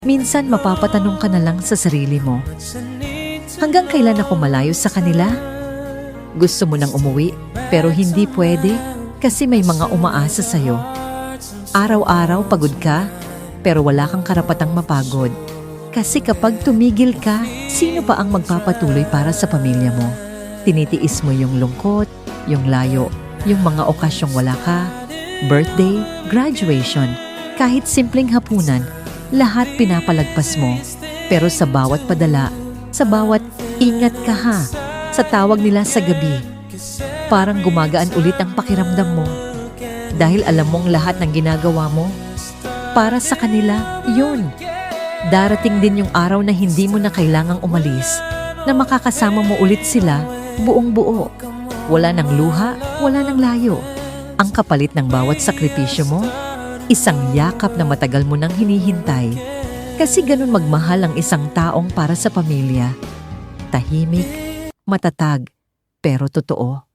Minsan mapapatanong ka na lang sa sarili mo, hanggang kailan ako malayo sa kanila? Gusto mo nang umuwi, pero hindi pwede kasi may mga umaasa sa'yo. Araw-araw pagod ka, pero wala kang karapatang mapagod. Kasi kapag tumigil ka, sino pa ang magpapatuloy para sa pamilya mo? Tinitiis mo yung lungkot, yung layo, yung mga okasyong wala ka, birthday, graduation, kahit simpleng hapunan, lahat pinapalagpas mo. Pero sa bawat padala, sa bawat ingat ka ha, sa tawag nila sa gabi, parang gumagaan ulit ang pakiramdam mo. Dahil alam mong lahat ng ginagawa mo, para sa kanila, yun. Darating din yung araw na hindi mo na kailangang umalis, na makakasama mo ulit sila buong buo. Wala nang luha, wala nang layo. Ang kapalit ng bawat sakripisyo mo, isang yakap na matagal mo nang hinihintay. Kasi ganun magmahal ang isang taong para sa pamilya. Tahimik, matatag, pero totoo.